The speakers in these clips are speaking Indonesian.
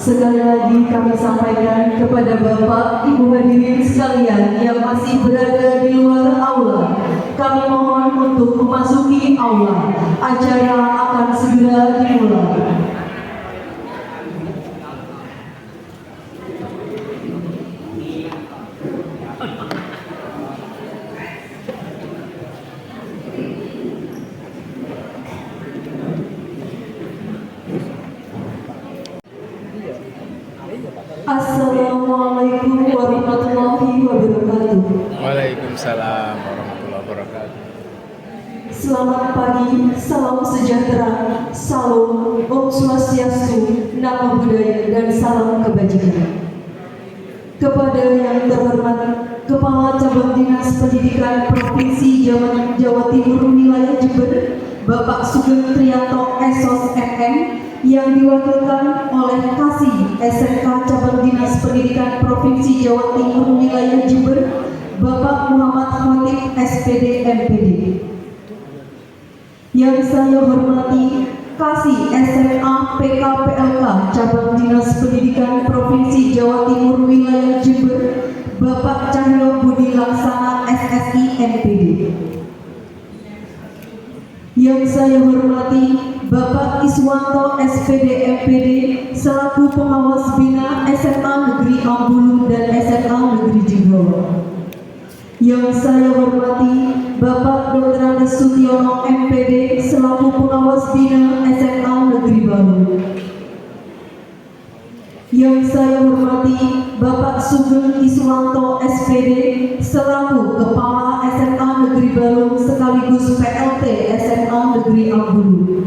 Sekali lagi kami sampaikan kepada Bapak, Ibu hadirin sekalian yang masih berada di luar aula, kami mohon untuk memasuki aula. Acara akan segera dimulai. Assalamualaikum warahmatullahi wabarakatuh. Waalaikumsalam warahmatullahi wabarakatuh. Selamat pagi, salam sejahtera, salam, Om Swastiastu, Namo Buddhaya, dan salam kebajikan. Kepada yang terhormat Kepala Cabang Dinas Pendidikan Provinsi Jawa Timur Wilayah Jember, Bapak Sugeng Triyanto SOS MM, yang diwakilkan oleh Kasih SMK Cabang Dinas Pendidikan Provinsi Jawa Timur Wilayah Jember, Bapak Muhammad Khotib SPD MPD. Yang saya hormati Kasih SMA PKPLK Cabang Dinas Pendidikan Provinsi Jawa Timur Wilayah Jember, Bapak Cahyo Budi Laksana SSI MPD. Yang saya hormati Bapak Iswanto SPD MPD selaku pengawas bina SMA Negeri Ambulu dan SMA Negeri Jenggawa. Yang saya hormati Bapak Dr. Andes Sutiono MPD selaku pengawas bina SMA Negeri Balu. Yang saya hormati Bapak Sugeng Iswanto SPD selaku Kepala SMA Negeri Balu sekaligus PLT SMA Negeri Ambulu.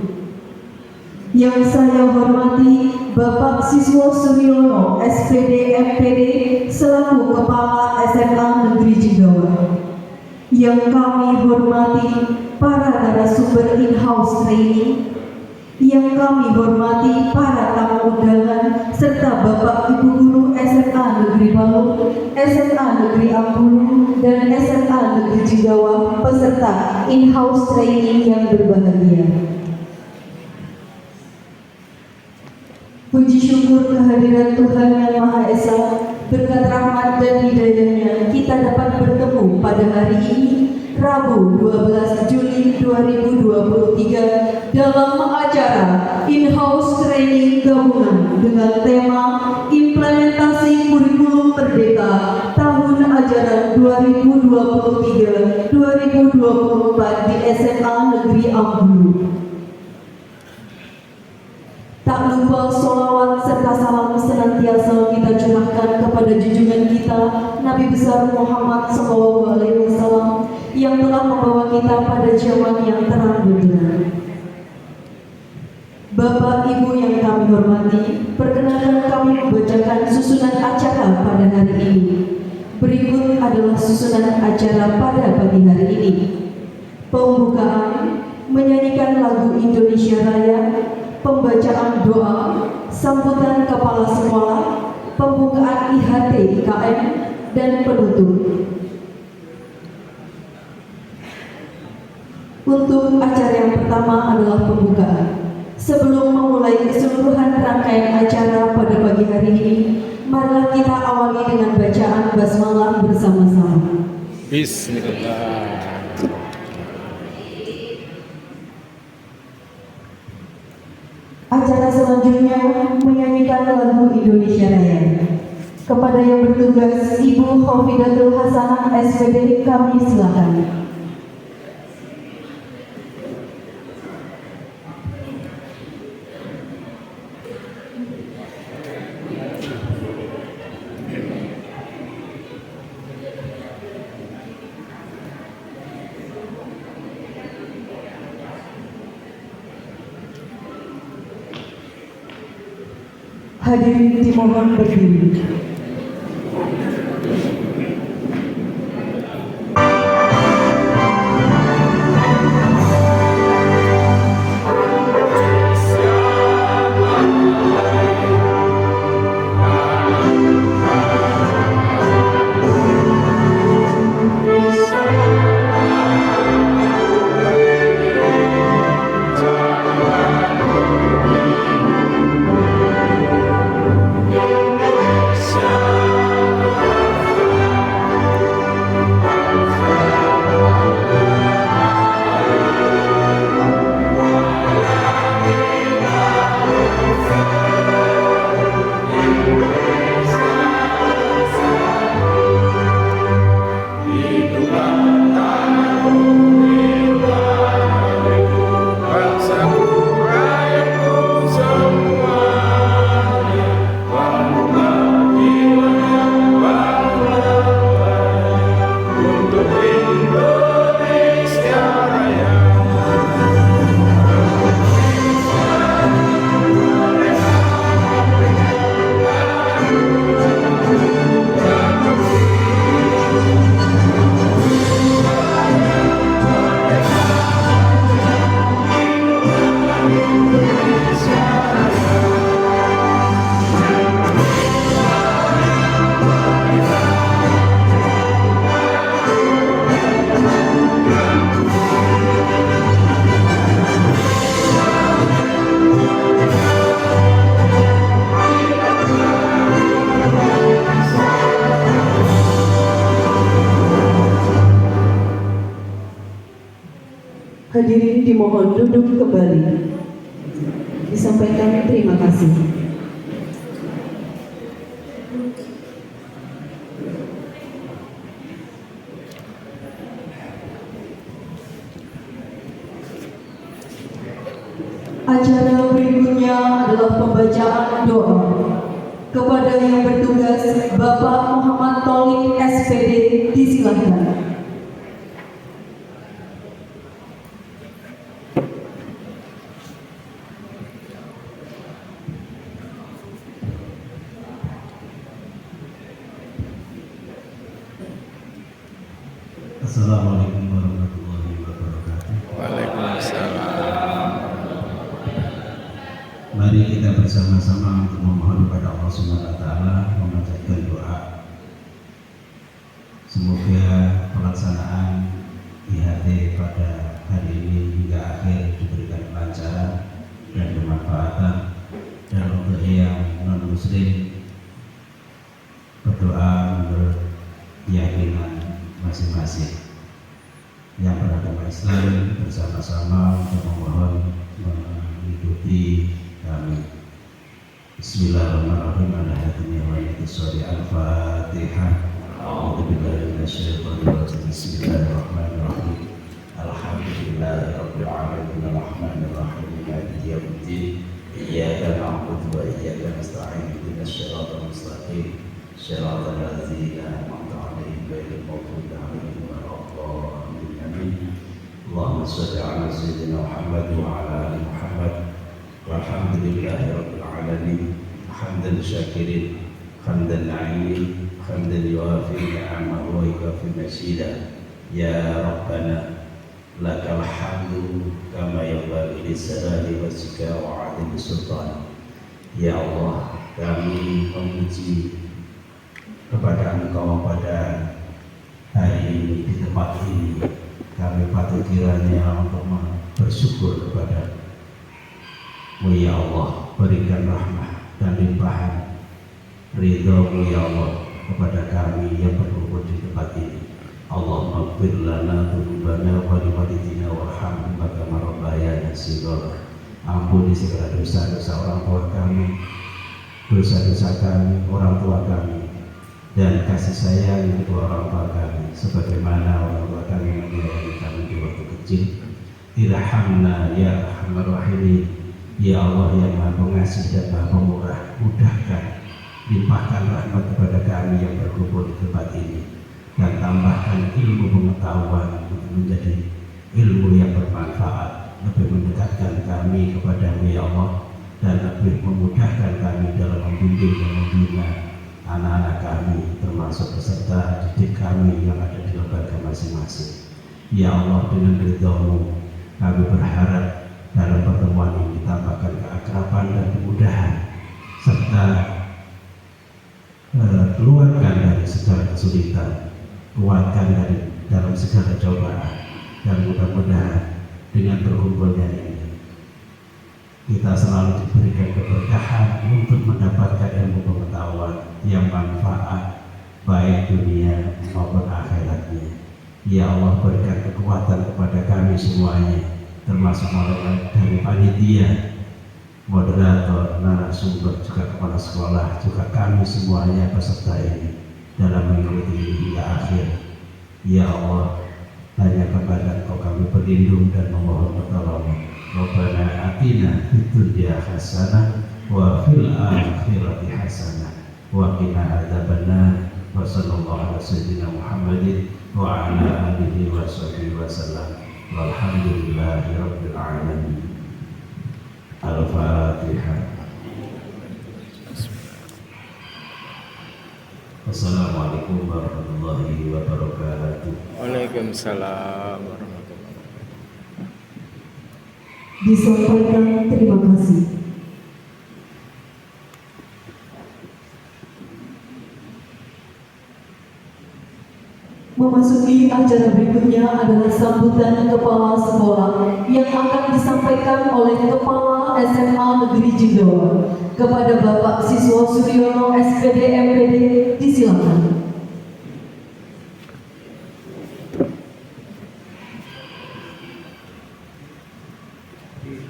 Yang saya hormati Bapak Siswo Suryono SPD MPD selaku Kepala SMA Negeri Jenggawa. Yang kami hormati para narasumber in-house training, yang kami hormati para tamu undangan serta Bapak Ibu Guru SMA Negeri Balu, SMA Negeri Ambulu, dan SMA Negeri Jenggawa peserta in-house training yang berbahagia. Puji syukur kehadiran Tuhan Yang Maha Esa, berkat rahmat dan hidayahnya kita dapat bertemu pada hari ini, Rabu 12 Juli 2023 dalam acara In-House Training Gabungan dengan tema Implementasi Kurikulum Merdeka tahun ajaran 2023-2024 di SMA Negeri Ambulu. Tak lupa sholawat serta salam senantiasa kita curahkan kepada junjungan kita Nabi besar Muhammad SAW yang telah membawa kita pada zaman yang terang benderang. Bapak Ibu yang kami hormati, perkenankan kami membacakan susunan acara pada hari ini. Berikut adalah susunan acara pada pagi hari ini. Pembukaan, menyanyikan lagu Indonesia Raya, pembacaan doa, sambutan kepala sekolah, pembukaan IHT IKM, dan penutup. Untuk acara yang pertama adalah pembukaan. Sebelum memulai keseluruhan rangkaian acara pada pagi hari ini, marilah kita awali dengan bacaan basmalah bersama-sama. Bismillah. Acara selanjutnya menyanyikan lagu Indonesia Raya. Kepada yang bertugas Ibu Khofidatul Hasanah SPD, kami silakan. Hadirin dimohon berdiri. Mohon duduk kembali. Disampaikan terima kasih. Acara berikutnya adalah pembacaan doa. Kepada yang bertugas, Bapak Muhammad Tholik SPD, disilakan. Assalamualaikum warahmatullahi wabarakatuh. Waalaikumsalam. Mari kita bersama-sama untuk memohon kepada Allah Subhanahu wa taala memanjatkan doa. Semoga pelaksanaan IHT pada hari ini hingga akhir diberikan kelancaran dan bermanfaatan, dan untuk yang non muslim berdoa menurut keyakinan masing-masing. Yang beragama Islam bersama-sama untuk memohon mengikuti kami. Bismillahirrahmanirrahim. Al-Fatihah. A'udzubillahi minasyaitonir rajim. Bismillahirrahmanirrahim. Alhamdulillahirabbil alamin arrahmanir rahim maliki yaumiddin. Iyyaka na'budu wa iyyaka nasta'in. Ihdinas siratal mustaqim. Siratal ladzina an'amta 'alaihim ghairil maghdubi 'alaihim waladdallin. Allahumma shalli ala sayyidina Muhammad wa ala ali Muhammad. Walhamdulillahi rabbil alamin. Hamdan syakirin, hamdan na'imin, hamdan yuwafi ni'amahu wa yukafi mazida. Ya Rabbana lakal hamdu kama yanbaghi lijalali wajhika wa 'azimi sultanik. Ya Allah, kami memuji kepada Engkau pada hari ini di tempat ini. Kami patut kiranya untuk bersyukur kepada-Mu ya Allah, berikan rahmah dan limpahan ridha-Mu ya Allah kepada kami yang berkumpul di tempat ini. Allahumma ighfir lana dzunubana wa liwalidina warhamhum kama rabbayana shighara. Ampuni segala dosa-dosa orang tua kami, dosa-dosa kami, orang tua kami, dan kasih sayang kedua orang tua kami sebagaimana orang tua kami menyayangi kami di waktu kecil. Irhamna ya arhamar rahimin. Ya Allah yang Maha Pengasih dan Maha Pemurah, mudahkan, limpahkan rahmat kepada kami yang berkumpul di tempat ini, dan tambahkan ilmu pengetahuan untuk menjadi ilmu yang bermanfaat, lebih mendekatkan kami kepada-Mu ya Allah, dan lebih memudahkan kami dalam membimbing dan membina anak-anak kami, termasuk peserta didik kami yang ada di lembaga masing-masing. Ya Allah, dengan ridha-Mu kami berharap dalam pertemuan ini tambahkan keakraban dan kemudahan, serta keluarkan dari segala kesulitan, kuatkan dari dalam segala cobaan, dan mudah-mudahan dengan berkumpulnya ini kita selalu diberikan keberkahan untuk mendapatkan ilmu pengetahuan yang manfaat baik dunia maupun akhiratnya. Ya Allah, berikan kekuatan kepada kami semuanya, termasuk mulai dari panitia, moderator, narasumber, juga kepala sekolah, juga kami semuanya peserta ini dalam mengikuti ini hingga akhir. Ya Allah, hanya kepada Engkau kami berlindung dan memohon pertolongan. Rabbana atina fid dunya hasanah wa fil akhirati hasanah wa qina adzabannar. Wa sallallahu ala sayyidina Muhammadin wa ala alihi wa sahbihi wasallam. Walhamdulillahi rabbil alamin. Al-Fatihah. Assalamualaikum warahmatullahi wabarakatuh. Waalaikumsalam warahmatullahi wabarakatuh. Disampaikan terima kasih. Memasuki acara berikutnya adalah sambutan kepala sekolah yang akan disampaikan oleh Kepala SMA Negeri Jendawa. Kepada Bapak Siswa Suryono SPD MPD, disilakan. Assalamualaikum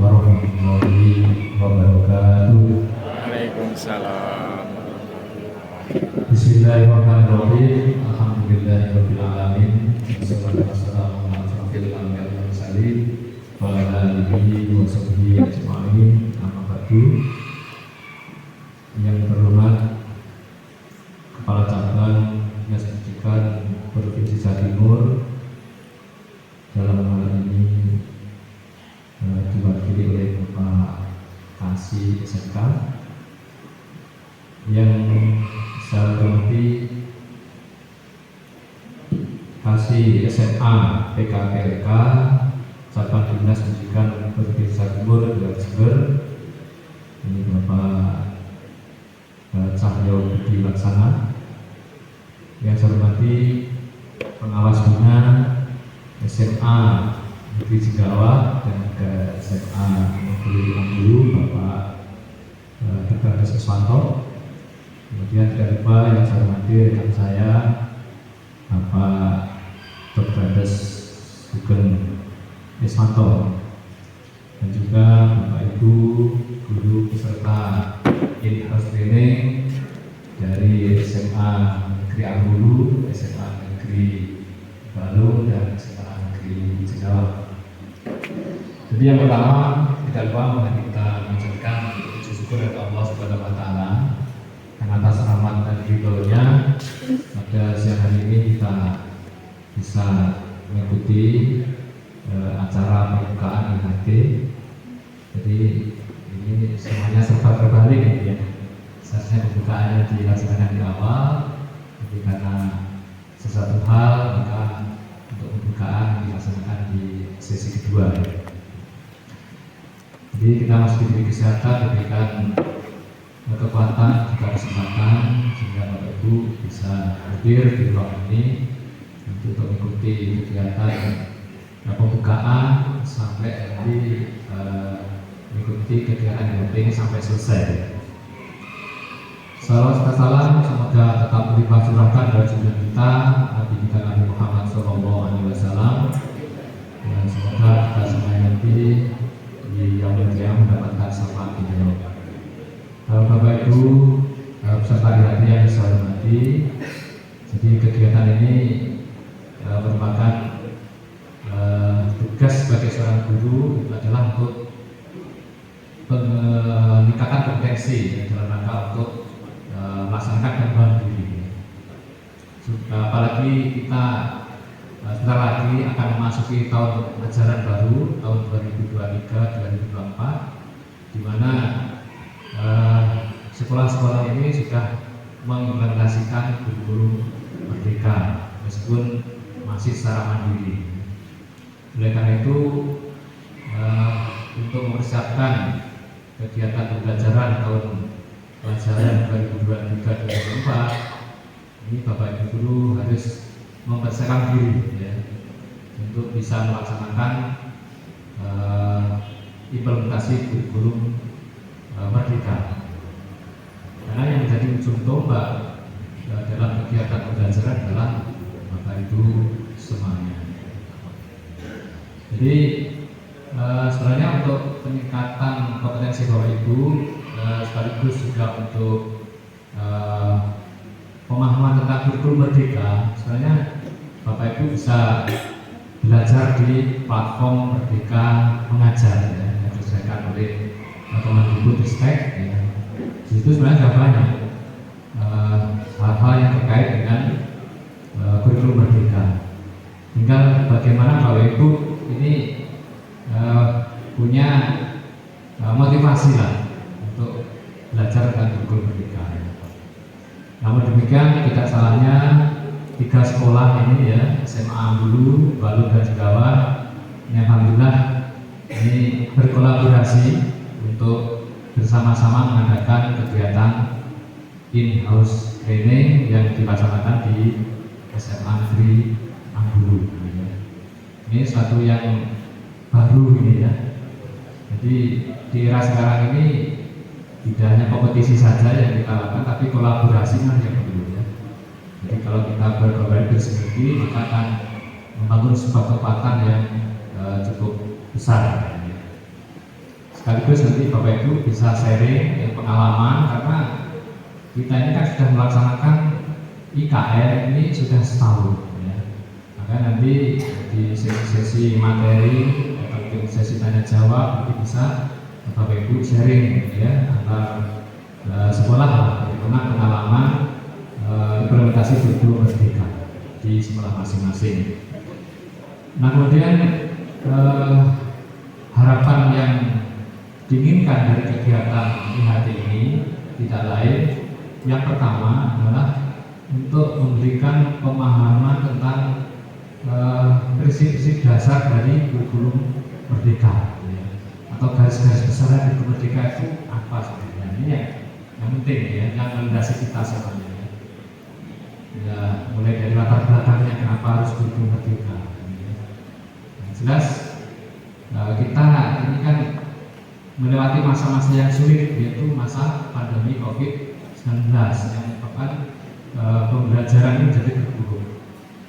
warahmatullahi wabarakatuh. Waalaikumsalam. Bismillahirrahmanirrahim. Alhamdulillahirabbil alamin. Wassalatu wassalamu ala asyrofil anbiya'i wal mursalin wa ala alihi wa sahbihi ajma'in. Amma ba'du. Yang terhormat Kepala Cabang Dinas Pendidikan Provinsi Jawa Timur, dalam hal ini diwakili oleh Bapak Kasih SMK, yang saya hormati Kasih SMA PKPLK Cabang Dinas Pendidikan Provinsi Jawa Timur Jawa Timur, ini Bapak Cahyo Budi Laksana, yang saya hormati pengawas bina SMA Negeri Jigawa dan ke SMA Negeri Ambulu Bapak Dr. Iswanto. Kemudian tidak lupa yang saya hormati rekan saya Bapak Dr. Sugeng Iswanto, dan juga Bapak Ibu guru peserta in-house training dari SMA Negeri Ambulu, SMA Negeri Balung, dan SMA Negeri Jigawa. Jadi yang pertama, tidak lupa mari kita mengucapkan puji syukur kepada Allah Subhanahu wa taala yang atas rahmat dan ridho-Nya pada siang hari ini kita bisa mengikuti acara pembukaan IHT. Jadi ini semuanya serba terbalik ya. Seharusnya pembukaannya dilaksanakan di awal, tapi karena sesuatu hal maka untuk pembukaan dilaksanakan di sesi kedua. Jadi kita masih diberi kesehatan, diberikan kekuatan, juga kesempatan sehingga Bapak Ibu bisa hadir di ruang ini untuk mengikuti kegiatan pembukaan sampai nanti mengikuti kegiatan ini sampai selesai. Salam semoga tetap berlimpah curahkan dalam junjungan kita Nabi kita Nabi Muhammad SAW. Dan semoga kita semua nanti di yaumul qiyamah mendapatkan syafaat beliau. Bapak Ibu peserta IHT yang saya hormati, jadi kegiatan ini merupakan tugas sebagai seorang guru itu adalah untuk meningkatkan kompetensi dalam rangka untuk melaksanakan pengembangan diri. Apalagi kita sebentar lagi akan memasuki tahun ajaran baru tahun 2023-2024, di mana sekolah-sekolah ini sudah mengimplementasikan kurikulum merdeka meskipun masih secara mandiri. Oleh karena itu untuk mempersiapkan kegiatan pembelajaran tahun pelajaran 2023-2024 ini Bapak Ibu guru harus mempersiapkan diri ya, untuk bisa melaksanakan implementasi kurikulum merdeka. Karena yang menjadi ujung tombak dalam kegiatan pembelajaran adalah Bapak Ibu semuanya. Jadi sebenarnya untuk peningkatan kompetensi Bapak Ibu sekaligus juga untuk pemahaman tentang kurikulum merdeka, sebenarnya Bapak Ibu bisa belajar di platform Merdeka Mengajar ya, yang disediakan oleh Kemendikbudristek ya. Di situ sebenarnya ada banyak hal-hal yang terkait dengan kurikulum merdeka. Tinggal bagaimana Bapak Ibu ini punya motivasi lah untuk belajar tentang kurikulum merdeka. Namun demikian tidak salahnya 3 sekolah ini ya, SMA Ambulu, Balung, dan Jigawa ini alhamdulillah ini berkolaborasi untuk bersama-sama mengadakan kegiatan in-house training yang dilaksanakan di SMA Negeri Ambulu. Ini suatu yang baru ini ya. Jadi di era sekarang ini tidak hanya kompetisi saja yang kita lakukan, tapi kolaborasi kan yang perlu ya. Jadi kalau kita bersinergi, maka akan membangun sebuah kekuatan yang cukup besar. Sekaligus nanti Bapak Ibu bisa sharing pengalaman, karena kita ini kan sudah melaksanakan IKR ini sudah setahun ya. Maka nanti di sesi materi atau mungkin sesi tanya jawab nanti bisa Bapak Ibu sharing ya antar sekolah bagaimana pengalaman implementasi kurikulum merdeka di sekolah masing-masing. Nah kemudian harapan yang diinginkan dari kegiatan IHT ini tidak lain, yang pertama adalah untuk memberikan pemahaman tentang prinsip-prinsip dasar dari kurikulum merdeka ya. Atau garis-garis besar dari kurikulum merdeka itu apa sebenarnya. Ini yang penting ya, yang melandasi kita semuanya ya, mulai dari latar belakangnya kenapa harus kurikulum merdeka ya. Yang jelas kita ini kan melewati masa-masa yang sulit, yaitu masa pandemi COVID-19 yang menyebabkan pembelajaran ini menjadi terpuruk.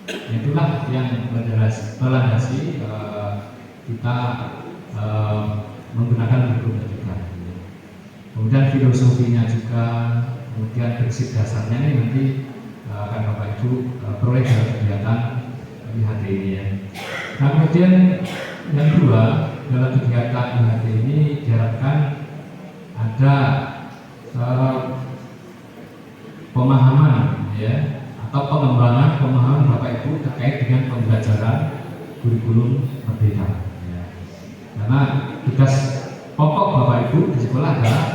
Itulah yang melandasi kita menggunakan kurikulum merdeka. Kemudian filosofinya juga, kemudian prinsip dasarnya ini nanti akan Bapak Ibu peroleh dalam kegiatan IHT ini ya. Nah kemudian yang kedua, dalam kegiatan IHT ini diharapkan ada pemahaman ya, atau pengembangan pemahaman Bapak Ibu terkait dengan pembelajaran kurikulum merdeka ya. Karena tugas pokok Bapak Ibu di sekolah adalah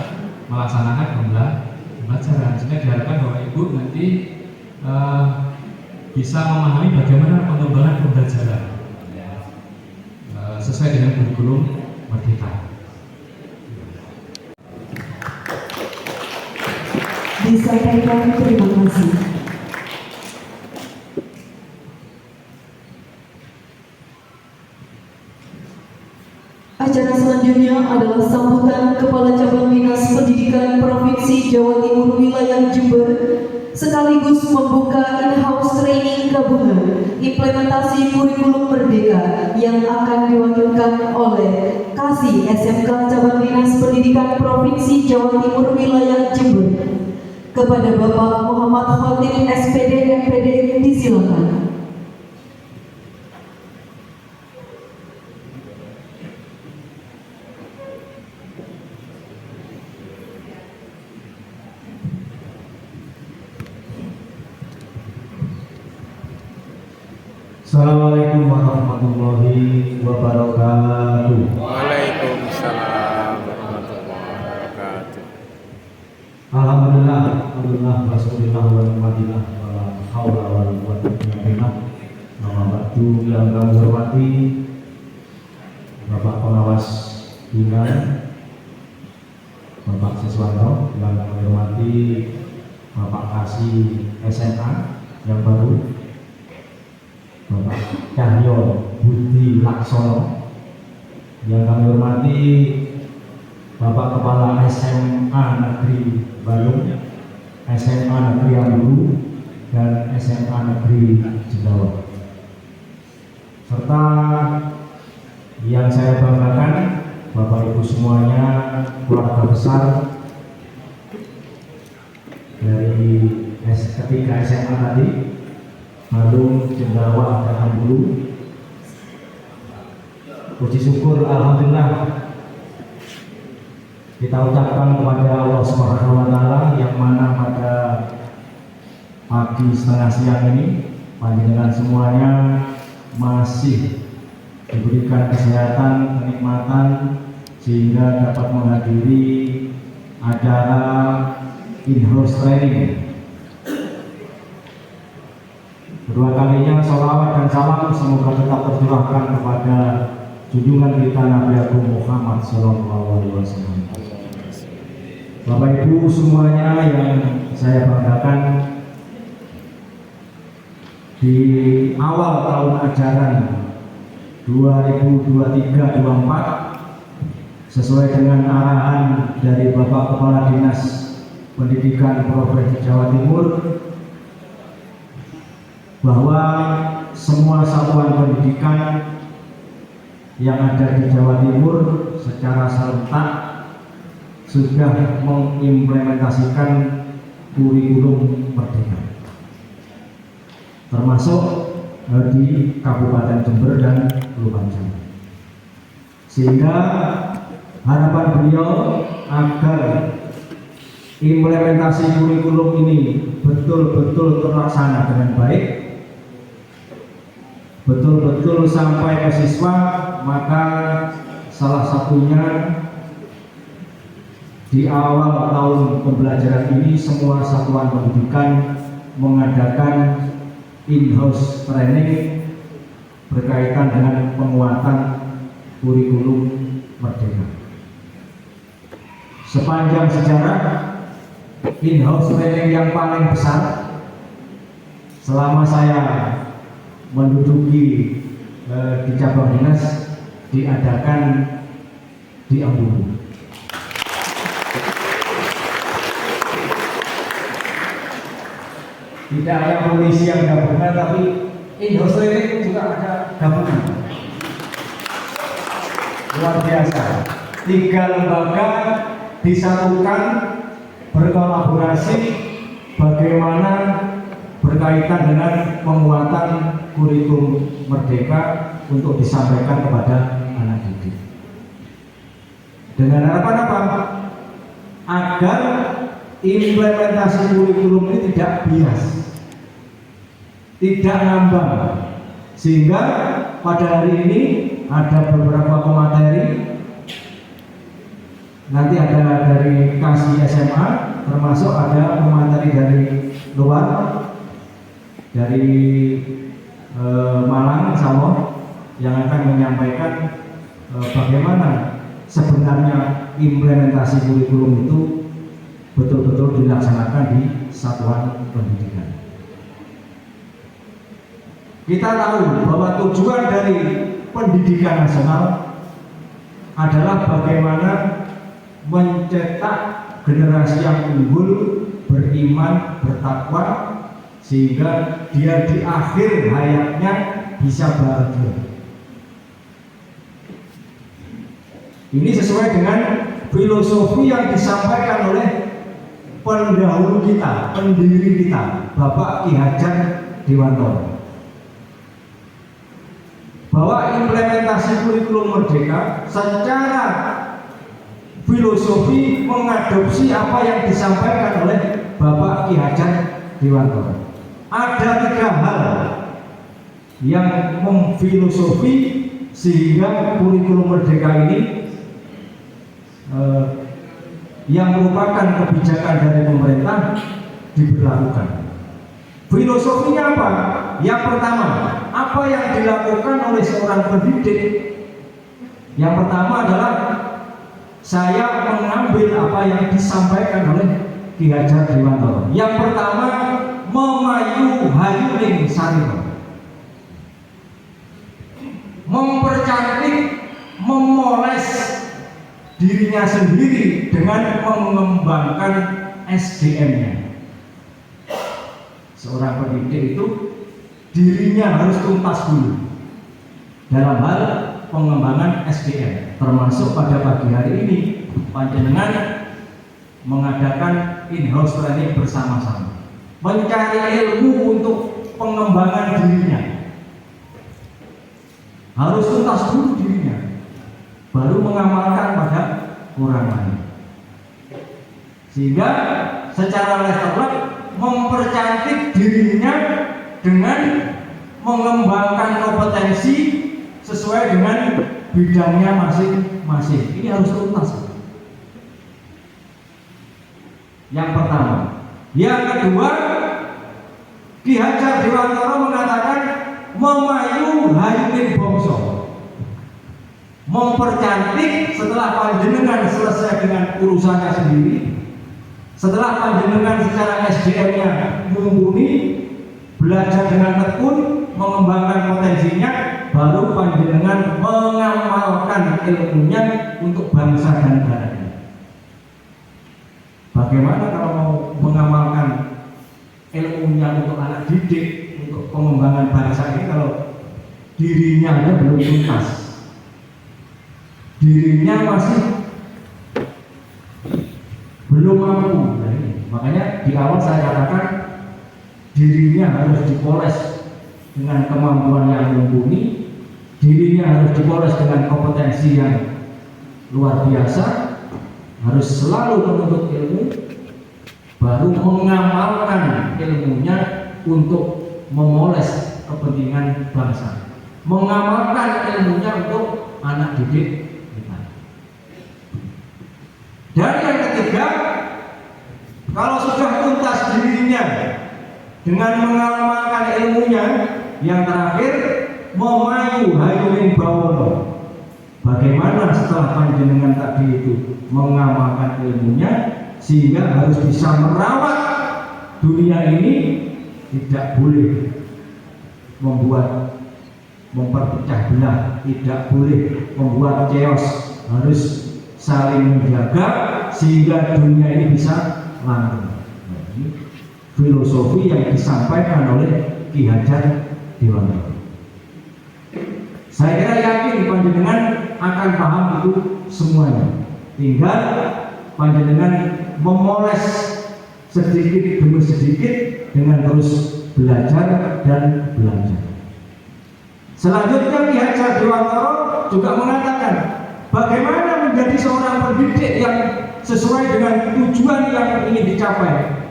melaksanakan pembelajaran, sehingga diharapkan Bapak Ibu nanti bisa memahami bagaimana pengembangan pembelajaran ya, sesuai dengan kurikulum merdeka. Disampaikan terima kasih. Acara selanjutnya adalah sambutan Kepala Cabang Dinas Pendidikan Provinsi Jawa Timur Wilayah Jember sekaligus membuka in-house training gabungan implementasi kurikulum merdeka yang akan diwakilkan oleh Kasih SMK Cabang Dinas Pendidikan Provinsi Jawa Timur Wilayah Jember. Kepada Bapak Muhammad Khatib SPD MPD disilakan. Assalamualaikum warahmatullahi wabarakatuh. Waalaikumsalam warahmatullahi wabarakatuh. Alhamdulillah, Rasulullah wa ni'matillah wa haula wa la quwwata illa billah. Nama batu yang kami hormati Bapak Pengawas Bina, Bapak Siswanto, yang kami hormati Bapak Kasih SMA yang baru, Bapak Cahyo Budi Laksono, yang kami hormati Bapak Kepala SMA Negeri Balung, SMA Negeri Ambulu, dan SMA Negeri Jendawa, serta yang saya banggakan Bapak Ibu semuanya, keluarga besar dari ketiga SMA tadi, Balung, Jendawa, dan Ambulu. Puji syukur alhamdulillah kita ucapkan kepada Allah Subhanahu wa taala yang mana pada pagi setengah siang ini panjenengan semuanya masih diberikan kesehatan, kenikmatan sehingga dapat menghadiri acara in-house training. Kedua kalinya sholawat dan salam semoga tetap tercurahkan kepada junjungan kita Nabi Agung Muhammad SAW. Bapak Ibu semuanya yang saya banggakan, di awal tahun ajaran 2023-24 sesuai dengan arahan dari Bapak Kepala Dinas Pendidikan Provinsi Jawa Timur bahwa semua satuan pendidikan yang ada di Jawa Timur secara serentak sudah mengimplementasikan kurikulum merdeka, termasuk di Kabupaten Jember dan Lumajang. Sehingga harapan beliau agar implementasi kurikulum ini betul-betul terlaksana dengan baik, betul-betul sampai ke siswa, maka salah satunya di awal tahun pembelajaran ini semua satuan pendidikan mengadakan in-house training berkaitan dengan penguatan kurikulum merdeka. Sepanjang sejarah, in-house training yang paling besar selama saya menduduki di cabang dinas diadakan di Ambulu. Tidak hanya polisi yang gabungan, tapi in-house training juga ada gabungan. Luar biasa. 3 lembaga disatukan berkolaborasi bagaimana berkaitan dengan penguatan kurikulum merdeka untuk disampaikan kepada anak didik. Dengan harapan apa? Agar implementasi kurikulum ini tidak bias, tidak ngambang, sehingga pada hari ini ada beberapa pemateri, nanti ada dari Kasih SMA, termasuk ada pemateri dari luar, dari Malang, Solo, yang akan menyampaikan bagaimana sebenarnya implementasi kurikulum itu betul-betul dilaksanakan di satuan pendidikan. Kita tahu bahwa tujuan dari pendidikan nasional adalah bagaimana mencetak generasi yang unggul, beriman, bertakwa, sehingga dia di akhir hayatnya bisa bahagia. Ini sesuai dengan filosofi yang disampaikan oleh pendahulu kita, pendiri kita, Bapak Ki Hajar Dewantoro, bahwa implementasi kurikulum merdeka secara filosofi mengadopsi apa yang disampaikan oleh Bapak Ki Hajar Dewantoro. Ada 3 hal yang memfilosofi sehingga kurikulum merdeka ini yang merupakan kebijakan dari pemerintah diberlakukan. Filosofinya apa? Yang pertama, apa yang dilakukan oleh seorang pendidik? Yang pertama adalah saya mengambil apa yang disampaikan oleh Ki Hajar Dewantoro. Yang pertama, memayu hayuning sarira, mempercantik, memoles dirinya sendiri dengan mengembangkan SDM-nya. Seorang pendidik itu dirinya harus tuntas dulu dalam hal pengembangan SDM, termasuk pada pagi hari ini panjenengan mengadakan in-house training bersama-sama, mencari ilmu untuk pengembangan dirinya. Harus tuntas dulu dirinya, baru mengamalkan pada orang lain, sehingga secara letter mempercantik dirinya dengan mengembangkan kompetensi sesuai dengan bidangnya masing-masing. Ini harus tuntas. Yang pertama. Yang kedua, Ki Hajar Dewantoro mengatakan memayu hayuning bangsa, mempercantik setelah panjenengan selesai dengan urusannya sendiri, setelah panjenengan secara SDM-nya mumpuni, belajar dengan tekun, mengembangkan potensinya, baru panjenengan ilmunya untuk bangsa dan negaranya. Bagaimana kalau mau mengamalkan ilmunya untuk anak didik, untuk pengembangan bangsa ini kalau dirinya aja belum tuntas, dirinya masih belum mampu. Nah, makanya di awal saya katakan dirinya harus dipoles dengan kemampuan yang mumpuni, dirinya harus dipoles dengan kompetensi yang luar biasa, harus selalu menuntut ilmu, baru mengamalkan ilmunya untuk memoles kepentingan bangsa, mengamalkan ilmunya untuk anak didik kita. Dan yang ketiga, kalau sudah tuntas dirinya dengan mengamalkan ilmunya, yang terakhir memayu hayuning bawono. Bagaimana setelah panjenengan tadi itu mengamalkan ilmunya sehingga harus bisa merawat dunia ini, tidak boleh memperpecah belah, tidak boleh membuat chaos, harus saling menjaga sehingga dunia ini bisa langgeng. Nah, ini filosofi yang disampaikan oleh Ki Hajar Dewantara. Saya kira yakin panjenengan akan paham itu semuanya. Tinggal panjenengan memoles sedikit demi sedikit dengan terus belajar dan belajar. Selanjutnya Ki Hajar Dewantara juga mengatakan bagaimana menjadi seorang pendidik yang sesuai dengan tujuan yang ingin dicapai,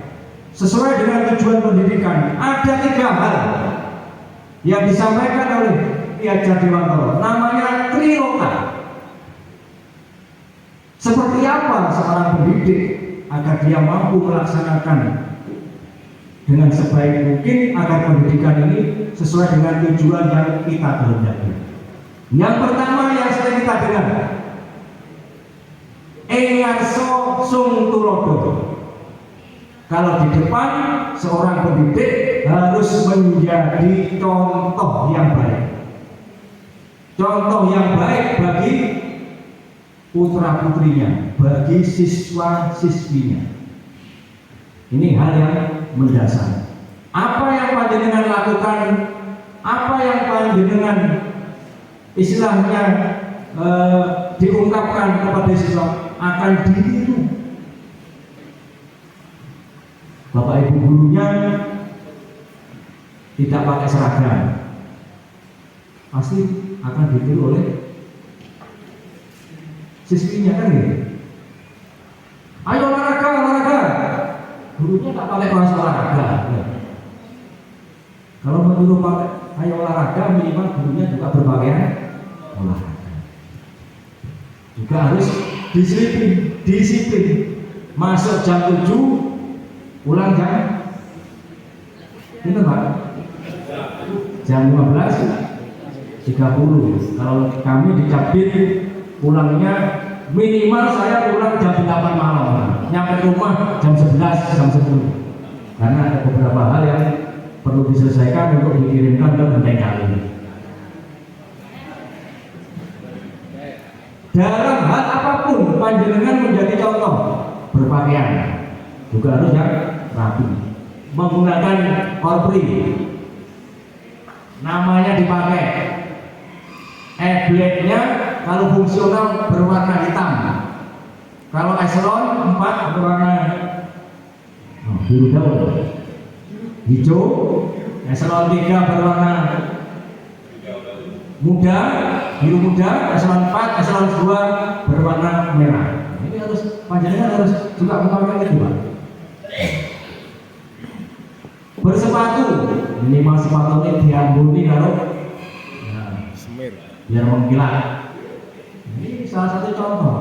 sesuai dengan tujuan pendidikan. Ada 3 hal yang disampaikan oleh Ki Hajar Dewantara, namanya triloka. Seperti apa seorang pendidik agar dia mampu melaksanakan dengan sebaik mungkin agar pendidikan ini sesuai dengan tujuan yang kita kehendaki. Yang pertama yang sering kita dengar, Eyarso Sung Tulodo. Kalau di depan seorang pendidik harus menjadi contoh yang baik, contoh yang baik bagi putra putrinya, bagi siswa siswinya. Ini hal yang mendasar. Apa yang panjenengan lakukan, apa yang panjenengan istilahnya diungkapkan kepada siswa akan ditiru. Bapak ibu gurunya tidak pakai seragam, pasti akan ditiru oleh siswinya, kan gitu. Ayo olahraga, olahraga. Gurunya tak pakai kaos olahraga. Kalau menyuruh pakai ayo olahraga, minimal gurunya juga berpakaian olahraga. Juga harus disiplin. Masuk jam 7, pulang jam itu Pak, jam 15.30. Kalau kami di Cabin pulangnya minimal saya pulang jam 8 malam, nyampe rumah jam 11, jam 10, karena ada beberapa hal yang perlu diselesaikan untuk dikirimkan ke Genteng Kali. Dalam hal apapun panjenengan menjadi contoh, berpakaian juga harus yang rapi, menggunakan korpri, namanya dipakai, blade-nya kalau fungsional berwarna hitam, kalau eselon 4 berwarna biru daun, hijau, eselon 3 berwarna muda, biru muda, eselon 4, eselon 2 berwarna merah. Ini harus panjenengan harus juga memakai itu, Pak. Bersepatu, minimal sepatu ini diambuni kalau Semir. biar mengkilat. Ini salah satu contoh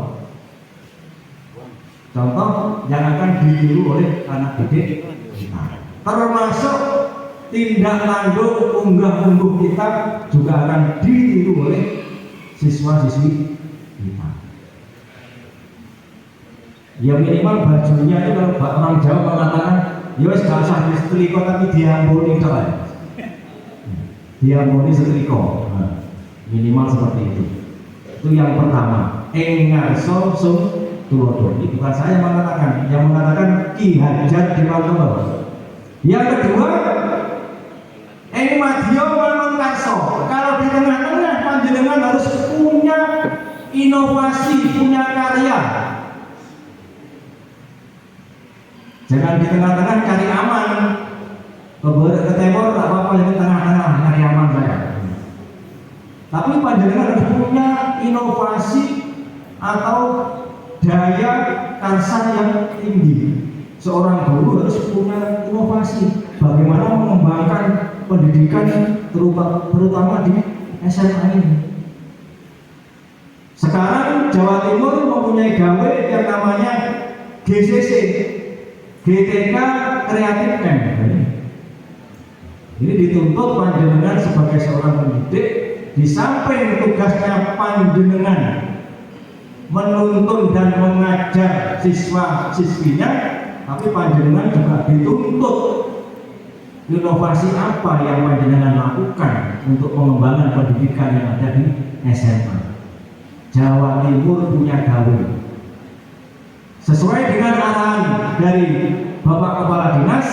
yang akan ditiru oleh anak didik kita. Termasuk tindak lanjut unggah-ungguh kita juga akan ditiru oleh siswa-siswi kita. Ya minimal bajunya itu kalau orang Jawa mengatakan ya wis gak usah disetrika tapi diamboni tok ae. Diamboni setrika. Nah, minimal seperti itu. Itu yang pertama. Ngarso sung tulodo. Ini bukan saya yang mengatakan, yang mengatakan Ki Hajar Dewantara. Yang kedua, madya wangun karso. Kalau di tengah-tengah panjenengan harus punya inovasi, punya karya. Jangan di tengah-tengah cari aman. Ke temor tak apa-apa, yang di tengah-tengah cari aman saya. Tapi panjenengan harus punya inovasi atau daya karsa yang tinggi. Seorang guru harus punya inovasi bagaimana mengembangkan pendidikan terutama di SMA ini. Sekarang Jawa Timur mempunyai gawe yang namanya GCC, GTK Creative Camp. Ini dituntut panjenengan sebagai seorang pendidik, di samping tugasnya panjenengan menuntun dan mengajar siswa-siswinya, tapi panjenengan juga dituntut inovasi apa yang panjenengan lakukan untuk pengembangan pendidikan yang ada di SMA. Jawa Timur punya gawe. Sesuai dengan arahan dari Bapak Kepala Dinas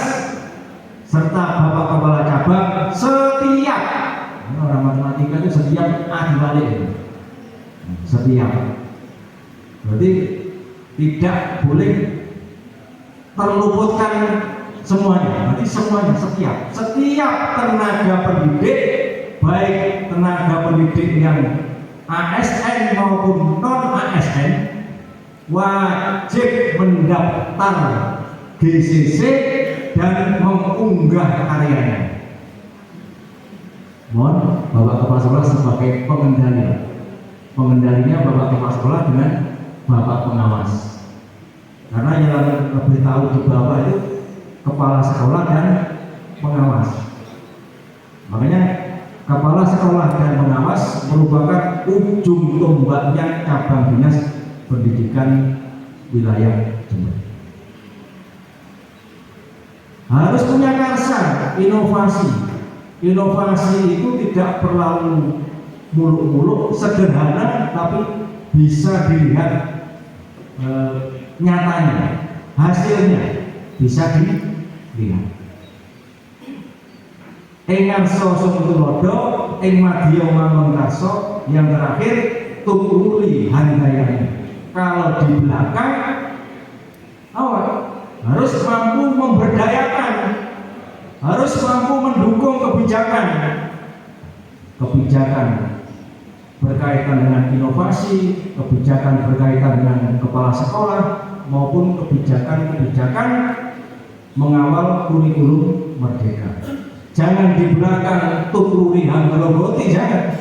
serta Bapak Kepala Cabang, setiap orang matematika itu setiap dibalik. Setiap. Berarti tidak boleh terluputkan semuanya. Berarti semuanya, setiap tenaga pendidik, baik tenaga pendidik yang ASN maupun non ASN, wajib mendaftar GCC dan mengunggah karyanya. Mohon Bapak Kepala Sekolah sebagai pengendali. Pengendalinya Bapak Kepala Sekolah dengan Bapak Pengawas. Karena yang lebih tahu di bawah itu Kepala Sekolah dan Pengawas. Makanya Kepala Sekolah dan Pengawas merupakan ujung tombaknya cabang dinas pendidikan wilayah Jember. Harus punya karsa, inovasi. Inovasi itu tidak perlu muluk-muluk, sederhana tapi bisa dilihat nyatanya, hasilnya bisa dilihat. Ngarso sung tulodo, madya wangun karso. Yang terakhir tutruli handayani. Kalau di belakang harus mampu memberdayakan, harus mampu mendukung kebijakan berkaitan dengan inovasi, kebijakan berkaitan dengan kepala sekolah maupun kebijakan mengawal kurikulum merdeka. Jangan di belakang tutruri hanggelogoti, jangan.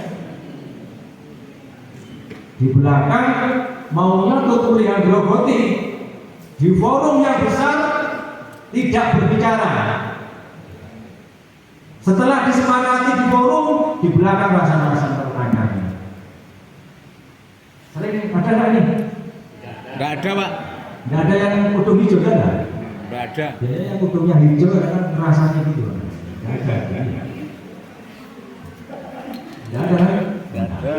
Di belakang maunya tutruri hanggelogoti, di forum yang besar tidak berbicara. Setelah disepakati di forum, di belakang rasa-rasa pertanyaan. Sering ada nggak nih? Nggak ada, Pak. Nggak ada yang kudung hijau, kan? Nggak ada. Biasanya yang kudungnya hijau kan rasanya gitu. Nggak ada. Nggak ada. Nggak ada.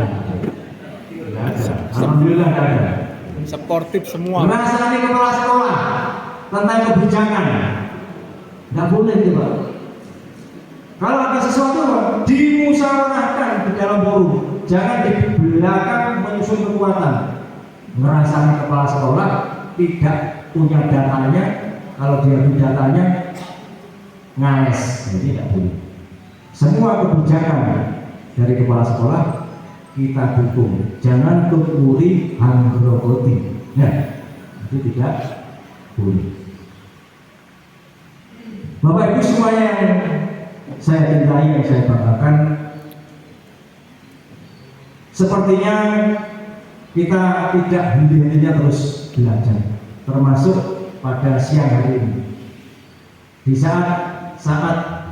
Alhamdulillah nggak ada. Sportif semua. Merasani kepala sekolah tentang kebijakan, nggak boleh itu, Pak. Kalau ada sesuatu dimusyawarahkan di dalam forum, jangan di belakang menyusun kekuatan. Merasani kepala sekolah tidak punya datanya, kalau dia punya datanya ngales, jadi tidak boleh. Semua kebijakan dari kepala sekolah kita dukung, jangan tutruri hanggelogoti. Nah, itu tidak boleh. Bapak Ibu semuanya yang saya cintai, yang saya banggakan, sepertinya kita tidak henti-hentinya terus belajar, termasuk pada siang hari ini. Di saat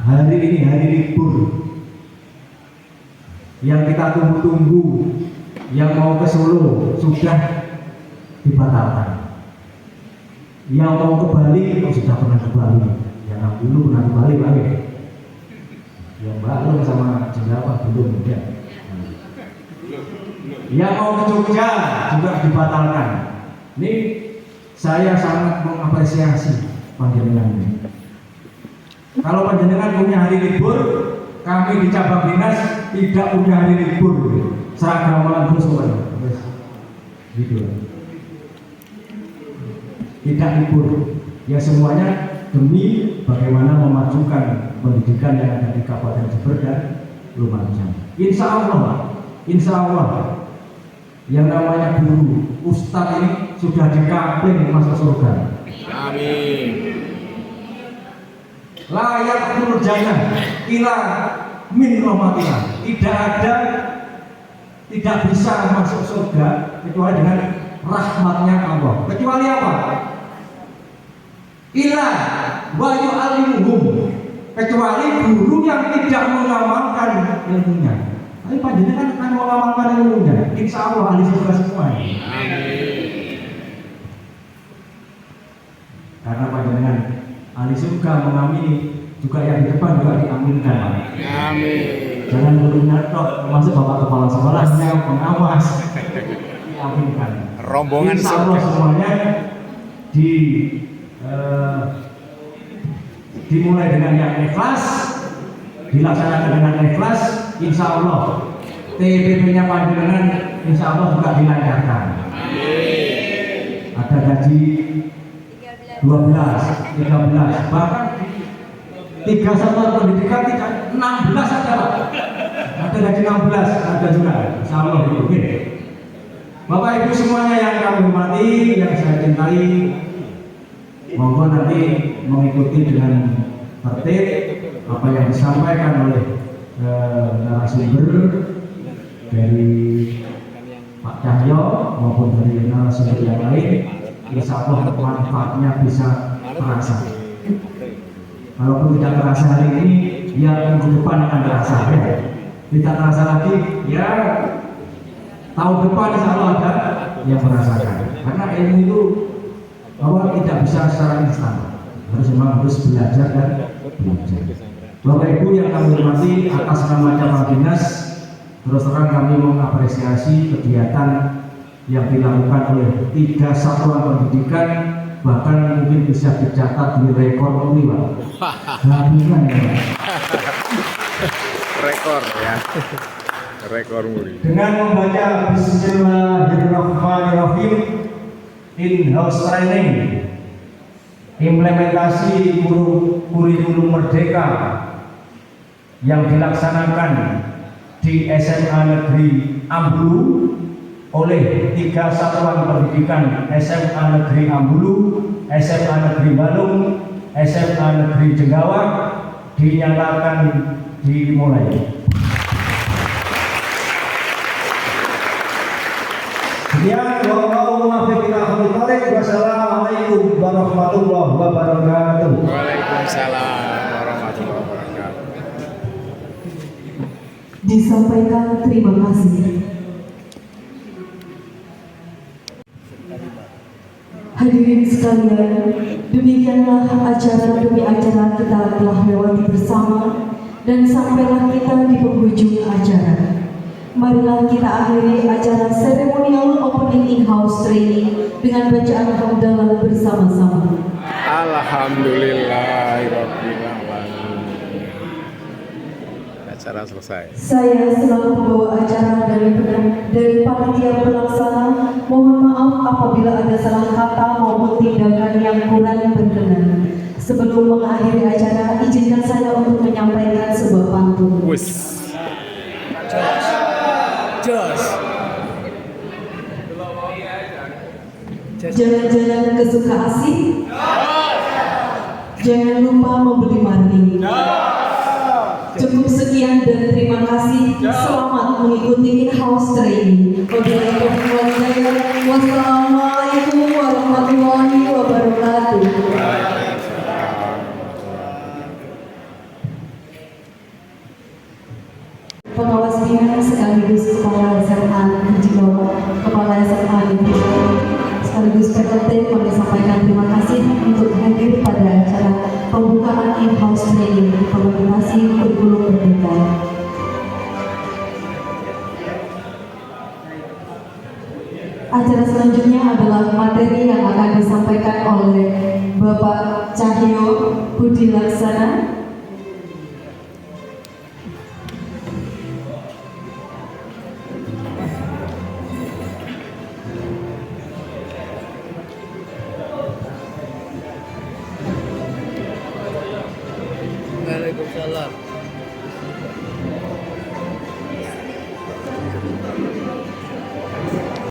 hari ini, hari libur, yang kita tunggu-tunggu, yang mau ke Solo sudah dibatalkan. Yang mau ke Bali sudah pernah ke Bali. Yang dulu pernah ke Bali, Pak. Yang baru sama Jawa belum ya. Yang mau ke Jogja juga dibatalkan. Ini saya sangat mengapresiasi panjenengan ini. Kalau panjenengan punya hari libur, kami di cabang dinas tidak punya hari libur. Seragaman terus gitu. Tidak libur. Ya semuanya demi bagaimana memajukan pendidikan yang ada di Kabupaten Jember dan Lumajang. Insya Allah yang namanya guru ustadz ini sudah dikapling masuk surga. Amin. Layak turun jannah ila min rahmatillah. Tidak bisa masuk surga kecuali dengan rahmatnya Allah. Kecuali apa? Ila wa yu'allimuhum, kecuali guru yang tidak mengamalkan ilmunya. Tapi panjenengan akan mengamalkan ilmunya. Insya Allah ahli surga semua. Karena panjenengan ahli surga mengamini, juga yang di depan juga diaminkan. Amin. Jangan berunar toh, termasuk bapak kepala sekolah yang pengawas diaminkan. Rombongan Insya Allah surga. semuanya dimulai dengan yang ikhlas, dilaksanakan dengan ikhlas. Insya Allah TPP-nya panjenengan insya Allah juga dilancarkan. Ada gaji 12, 13, bahkan 3 satuan pendidikan 16 ada Pak. Ada gaji 16, ada juga. Insya Allah gitu. Oke. Bapak Ibu semuanya yang kami hormati, yang saya cintai, monggo nanti mengikuti dengan tertib apa yang disampaikan oleh narasumber dari Pak Cahyo maupun dari narasumber yang lain. Insya Allah manfaatnya bisa terasa. Kalaupun tidak terasa hari ini, ya minggu depan akan terasa. Ya. Tidak terasa lagi, ya tahun depan insya Allah ada yang merasakan. Karena ilmu itu bahwa tidak bisa secara instan, harus belajar dan belajar. Bapak Ibu yang kami hormati, atas nama cabang dinas, terus terang kami mengapresiasi kegiatan yang dilakukan oleh 3 satuan pendidikan, bahkan mungkin bisa dicatat di rekor muri Pak. Gabungan ya Pak. Rekor ya. Rekor muri. Dengan membaca Bismillahirrahmanirrahim, in-house training, implementasi kurikulum merdeka yang dilaksanakan di SMA Negeri Ambulu oleh 3 satuan pendidikan SMA Negeri Ambulu, SMA Negeri Balung, SMA Negeri Jenggawang dinyatakan dimulai. Sekian, wassalamualaikum warahmatullahi wabarakatuh. Waalaikumsalam warahmatullahi wabarakatuh. Disampaikan terima kasih. Hadirin sekalian, demikianlah acara demi acara kita telah lewati bersama dan sampailah kita di penghujung acara. Marilah kita akhiri acara seremonial opening in-house training dengan bacaan hamdalah bersama-sama. Alhamdulillahirabbil alamin. Acara selesai. Saya selaku pembawa acara dari panitia pelaksana, mohon maaf apabila ada salah kata maupun tindakan yang kurang berkenan. Sebelum mengakhiri acara, izinkan saya untuk menyampaikan sebuah pantun. Wis. Jos. Jalan-jalan ke Sukasih, jangan lupa membeli mandi. Cukup sekian dan terima kasih. Selamat mengikuti in-house training. Wassalamualaikum warahmatullahi wabarakatuh. Pengawas bina sekaligus Kepala SMA Jigawa, Kepala SMA sekaligus PLT, kami sampaikan terima kasih untuk hadir pada acara pembukaan in-house training implementasi kurikulum merdeka. Acara selanjutnya adalah materi yang akan disampaikan oleh Bapak Cahyo Budi Laksana